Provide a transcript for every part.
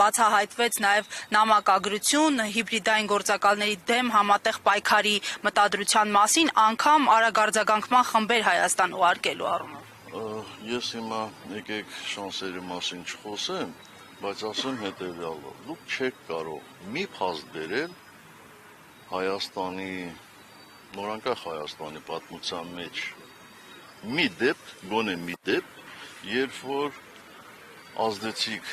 բացահայտվեց նաև նամակագրություն հիբրիդային գործակալների դեմ համատեղ պայքարի մտադրության մասին, անգամ արագարձագանքման խմբեր Հայաստան ուղարկելու առումով։ Ես հիմա եկեք շանսերի մասին չխոսեմ, բայց ասեմ հետևյալը. դուք չեք կարող մի փաստ բերել Հայաստանի, նորանկախ Հայաստանի պատմության մեջ մի դեպք, գոնե մի դեպք, երբ որ ազդեցիկ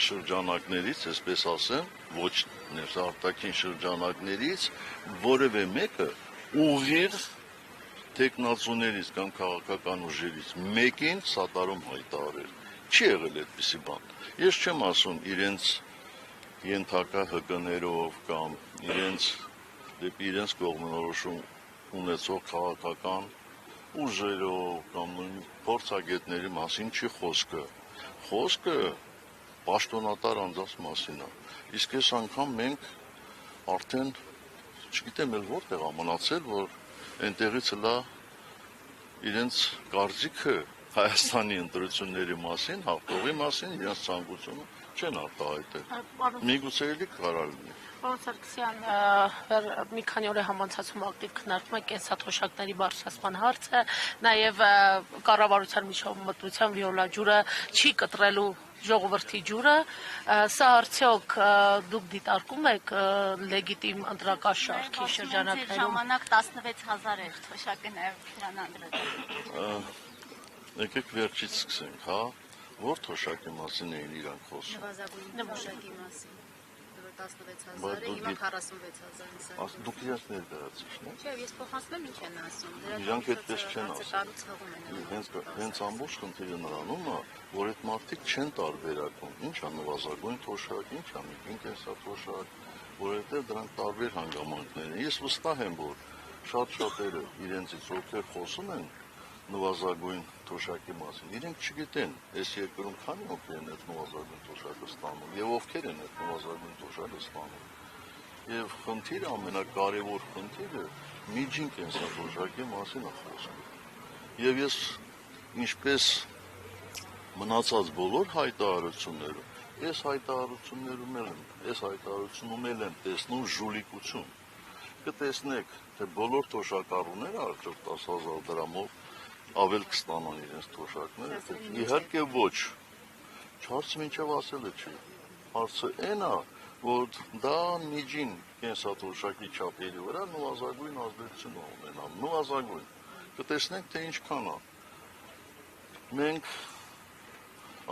շրջանակներից, այսպես ասեմ, ոչ ներարտակին շրջանակներից, որևէ մեկը ուղիղ տեխնացուներից կամ քաղաքական ուժերից մեկին սատարում հայտարարել։ Չի եղել այդպիսի բան։ Ես չեմ ասում իրենց ենթակա ՀԿ-ներով կամ դեպի իրենց կողմնորոշում ունեցող քաղաքական ուժերով կամ փորձագետների մասին չի խոսքը։ Խոսքը պաշտոնատար անձանց մասին է։ Իսկ այս անգամ մենք արդեն չգիտեմ էլ որտեղ մնացել, որ այնտեղից հլա իրենց կարծիքը Հայաստանի ընտրությունների մասին, հաղթողի մասին, իրենց ցանկությունը չեն արտահայտել։ Միգուցե էլի կարող լինի։ Պարոն Սարգսյան, մի քանի օր է համանցացում ակտիվ քննարկում է կենսաթոշակների բարձրացման հարցը, նաև կառավարության միջամտության վիոլա ջուրը չի կտրելու ժողովրդի ջուրը, սա արդյոք դուք դիտարկում եք լեգիտիմ ընտրակաշառքի շրջանակներում։ Ժամանակ 16,000 էր թոշակը նաև դրան անդրադառնում։ Եկեք վերջից սկսենք, հա, որ թոշակի մասին էին իրանք խոսում։ Նվազագույն թոշակի մասին, որ 16,000 է, հիմա 46,000 է։ Դուք իրենց ներկայացուցիչն եք։ Չէ, ես փոխանցում եմ ինչ են ասում։ Իրանք այդպես չեն ասում։ Հենց ամբողջ խնդիրը նրանում է, որ այդ մարդիկ չեն տարբերակում, ինչ է նվազագույն թոշակ, ինչ է մի կենսաթոշակ, որովհետև դրանք տարբեր հանգամանքներ են։ Ես վստահ եմ, որ շատ-շատերը իրենցից ովքեր խոսում են նվազագույն թոշակի մասին, իրենք չգիտեն, այս երկրում քանի ովքեր են այդ նվազագույն թոշակը ստանում եւ ովքեր են այդ նվազագույն թոշակը ստանում։ Եվ խնդիրը, ամենակարևոր խնդիրը միջին կենսաթոշակի մասին է խոսքը։ Եվ ես ինչպես մնացած բոլոր հայտարարությունները, այս հայտարարությունում եմ տեսնում ժուլիկություն։ Կտեսնեք, թե բոլոր թոշակառուները արդյոք 10,000 դրամով ավել կստանան իրենց թոշակները, իհարկե ոչ, հարցը մինչև ասելը չի, հարցը այն է, որ դա միջին կենսաթոշակի չափերի վրա նվազագույն ազդեցություն ունենա, նվազագույն, կտեսնենք, թե ինչքան է, մենք,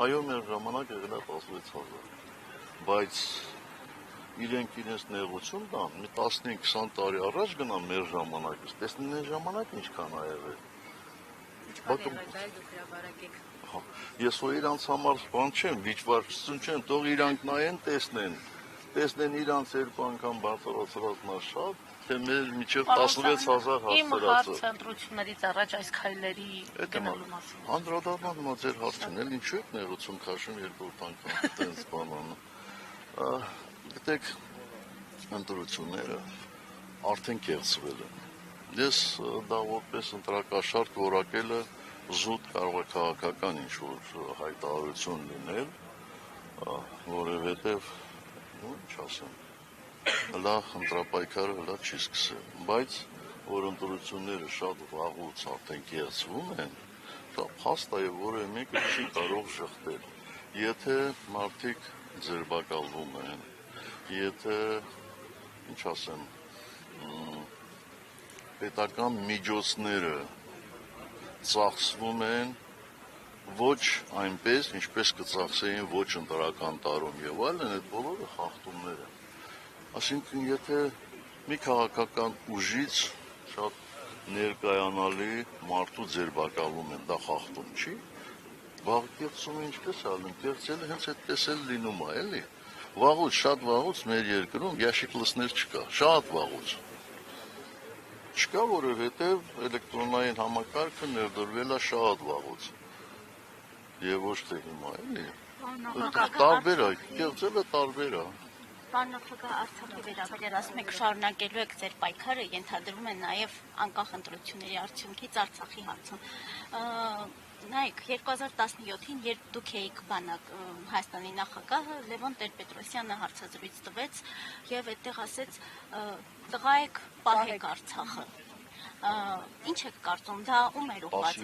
այո, մեր ժամանակ եղել է 16,000, բայց իրենք իրենց նեղություն տան, մի 15-20 տարի առաջ գնան մեր ժամանակից, տեսնեն այն ժամանակ ինչքան է եղել։ Ես որ իրանց համար բան չեմ, վիճվարկություն չեմ, թող իրանք նայեն, տեսնեն իրանց երկու անգամ բարձրացրածն է շատ, թե մեր միջև 16,000 հասցրածը։ Իմ հարցը ընտրություններից առաջ այս քայլերի գնալու մասին։ Անդրադառնալու մա ձեր հարցն էլ ինչու եք նեղություն քաշում երկրորդ անգամ տենց բանանը։ Գիտեք, ընտրությունները արդեն կեղծվել են։ Ես դա որպես ընտրակաշառք որակելը զուտ կարող է քաղաքական ինչ-որ հայտարարություն լինել, որովհետև, ինչ ասեմ, հլա ընտրապայքարը հլա չի սկսել, բայց որ ընտրությունները շատ վաղուց արդեն կեղծվում են, դա փաստ է, որը մեկը չի կարող շղթել, եթե մարդիկ ձերբակալվում են, եթե, ինչ ասեմ, պետական միջոցները ծախսվում են ոչ այնպես, ինչպես կծախսեին ոչ ընտրական տարում եւ այլն, այդ բոլորը խախտումներ են։ Այսինքն, եթե մի քաղաքական ուժից շատ ներկայանալի մարդու ձերբակալում են, դա խախտում չի։ Վաղ կեղծումը ինչպես է ալնում, կեղծելը հենց այդպես էլ լինում է, էլի։ Վաղուց, շատ վաղուց մեր երկրում յաշիկ լսներ չկա, շատ վաղուց։ Չկա, որովհետև էլեկտրոնային համակարգը ներդրվել է շատ վաղուց եւ ոչ թե հիմա, էլի։ Տարբեր է, կեղծելը տարբեր է։ Պարոն նախագահ, Արցախի վերաբերյալ ասում եք շարունակելու եք ձեր պայքարը, ենթադրում են նաև անկախ ընտրությունների արդյունքից Արցախի հարցում։ Նայեք, 2017-ին, երբ դուք էիք բանակ Հայաստանի նախագահը, Լևոն Տեր-Պետրոսյանը հարցազրույց տվեց եւ այդտեղ ասեց տղայք պահեք Արցախը։ Ինչ եք կարծում, դա ում էր ուղղված։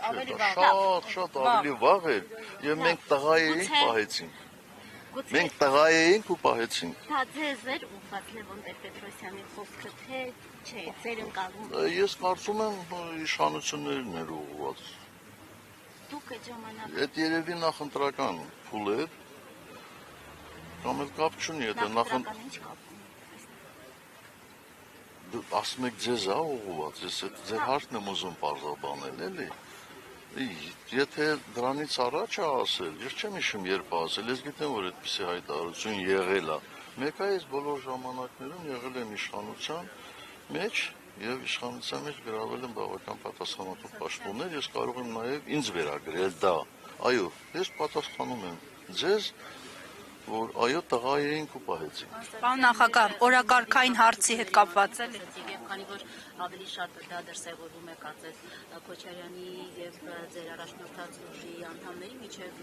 Ավելի վաղ։ Շատ ավելի վաղ էր եւ մենք տղա էինք պահեցինք։ Մենք տղա էինք ու պահեցինք։ Դա ձեզ էր ուղղված Լևոն Տեր-Պետրոսյանի խոսքը, թե չէ, ձեր ընկալումը։ Ես կարծում եմ իշխանություններն էր ուղղված։ Դուք այդ ժամանակ Այդ երևի նախընտրական փուլ էր, կամ էլ կապ չունի, եթե նախընտրական ինչ կապ ունի։ ասում եք ձեզ ա ուղղված, ես այդ ձեր հարցն եմ ուզում պարզաբանել, էլի։ Եթե դրանից առաջ է ասել, ես չեմ հիշում երբ ասել, ես գիտեմ, որ այդպիսի հայտարարություն եղել է։ Մեկ է այս բոլոր ժամանակներում եղել են իշխանության մեջ եւ իշխանության մեջ գրավել են բավական պատասխանատու պաշտոններ, ես կարող եմ նաեւ ինձ վերագրել դա։ Այո, ես պատասխանում եմ ձեզ, որ այո տղա էինք ու պահեցինք։ Պարոն նախագահ, օրակարգային հարցի հետ կապված է։ Եվ քանի որ ավելի շատ դա դրսևորվում է կարծես Քոչարյանի եւ ձեր առաջնորդած ուժի անդամների միջև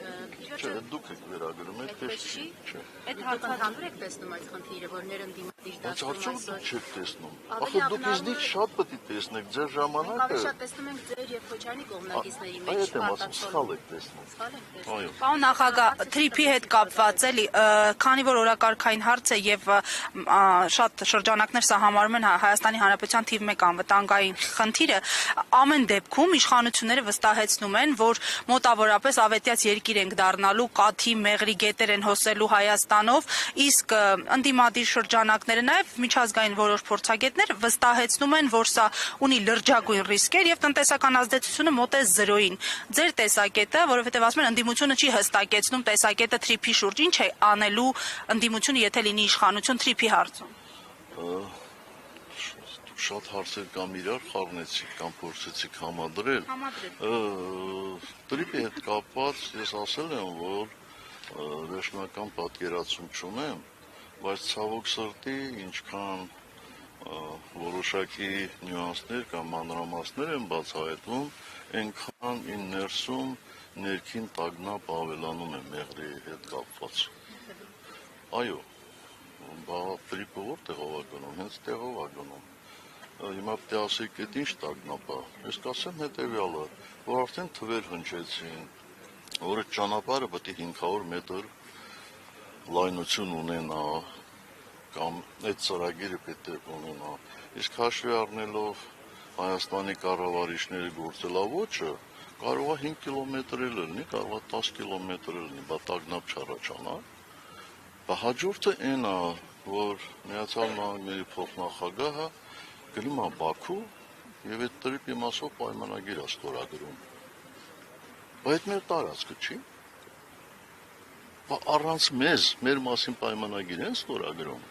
Չէ, դուք եք վերագրում, այդպես չի։ Այդ հականդամուր եք տեսնում այս խնդիրը, որ ներընդդիմադիր Բայց դաշտում արդյոք դուք չեք տեսնում։ Ավելի Ախր դուք ակնառու ինձնից շատ պետք է տեսնեք ձեր Մենք ժամանակը։ ավելի շատ տեսնում ենք ձեր եւ Քոչարյանի կողմնակիցների Այդ մեջ եմ ասում, սխալ եք տեսնում։ Սխալ եք տեսնում։ Այո։ Պարոն նախագահ, թրիփի հետ կապված էլի, քանի որ օրակարգային հարց է եւ շատ շրջանակներ սա համարում են Հայաստանի Հանրապետության թիվ 1 անվտանգային խնդիրը, ամեն դեպքում իշխանությունները վստահեցնում են, որ մոտավորապես ավետյաց երկիր ենք դառնալու, կաթի, մեղրի գետեր են հոսելու Հայաստանով, իսկ ընդդիմադիր շրջանակները նաեւ միջազգային որոշ փորձագետներ վստահեցնում են, որ սա ունի լրջագույն ռիսկեր եւ տնտեսական ազդեցությունը մոտ է 0-ին։ Ձեր տեսակետը, որովհետեւ ասում են ընդդիմությունը չի հստակեցնում տեսակետը թրիփի շուրջ, ինչ է անելու ընդդիմությունը, եթե լինի իշխանություն թրիփի հարցում։ Շատ հարցեր կամ իրար խառնեցիք, կամ փորձեցիք համադրել։ Տրիպի հետ կապված ես ասել եմ, որ վերջնական պատկերացում չունեմ, բայց ցավոք սրտի ինչքան որոշակի նյուանսներ կամ մանրամասներ են բացահայտվում, այնքան ին ներսում ներքին տագնապ ավելանում է մեղրի հետ կապված։ Այո, տրիպը որտեղով է գնում, հենց տեղով է գնում։ Հիմա պետք է ասեք, այդ ինչ տագնապ է։ Ես կասեմ հետևյալը, որ արդեն թվեր հնչեցին, որ այդ ճանապարհը պետք է 500 մետր լայնություն ունենա, կամ այդ ծրագիրը պետք է ունենա։ Իսկ հաշվի առնելով Հայաստանի կառավարիչների գործելավոճը, կարող է 5 կիլոմետր լինի, կարող է 10 կիլոմետր լինի, բա տագնապ չառաջանա։ Հաջորդը այն է, որ Միացյալ Նահանգների փոխնախագահը գնում է Բաքու եւ այդ տրիպի մասով պայմանագիր է ստորագրում։ Բայց մեր տարածքը չի։ Առանց մեզ, մեր մասին պայմանագիր են ստորագրում։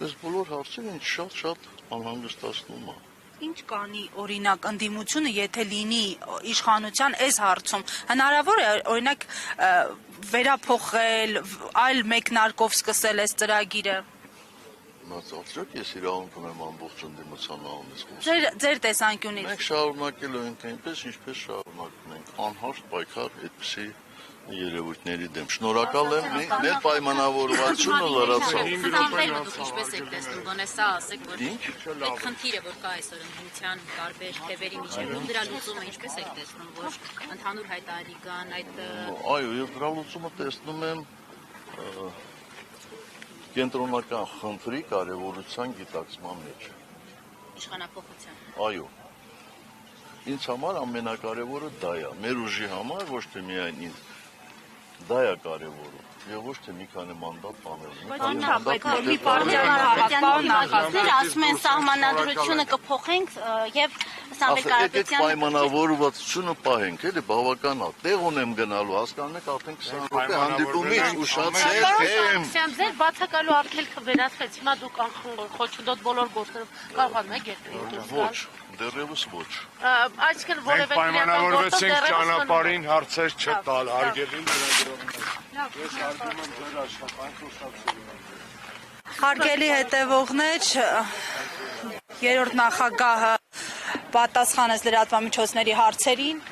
Այս բոլոր հարցերը ինձ շատ անհանգստացնում է։ Ինչ կանի օրինակ ընդդիմությունը, եթե լինի իշխանության այս հարցում, հնարավոր է օրինակ վերափոխել, այլ մեկնարկով սկսել այս ծրագիրը։ Մացածրեք ես իրավունք ունեմ ամբողջ ընդդիմության անունից խոսել։ Ձեր տեսանկյունից։ Մենք շարունակելու ենք այնպես, ինչպես շարունակում ենք, անհաշտ պայքար այդպիսի երևույթների դեմ։ Շնորհակալ եմ, մեր պայմանավորվածությունը լրացավ։ Դուք ինչպես եք տեսնում, գոնե սա ասեք, որ այդ խնդիրը, որ կա այսօր ընդդիմության տարբեր թևերի միջև, դրա լուծումը ինչպես եք տեսնում, որ ընդհանուր հայտարարի կան այդ Այո, եւ դրա լուծումը տեսնում եմ կենտրոնական խնդրի կարևորության գիտակցման մեջ։ իշխանափոխության։ Այո։ Ինձ համար ամենակարևորը դա է։ Մեր ուժի համար ոչ թե միայն ինձ դա է կարևորը եւ ոչ թե մի քանի մանդատ անել։ մի պարոն ասում են սահմանադրությունը կփոխենք եւ Սամվել Կարապետյանը պայմանավորվածությունը պահենք, էլի բավական է։ Տեղ ունեմ գնալու, հասկանում եք, արդեն 20 րոպե հանդիպումից ուշացել եմ։ Ձեր բացակալու արգելքը վերացվեց, հիմա դուք խոչընդոտ բոլոր գործերով կարողանում եք երկրի դուրս գալ։ Ոչ, դեռևս ոչ։ Այսինքն որևէ պայմանավորվեցինք ճանապարհին հարցեր չտալ, հարգելին դրագրողներ։ Ես հարգում եմ ձեր աշխատանքը Հարգելի հետևողներ, երրորդ նախագահը պատասխանեց լրատվամիջոցների հարցերին։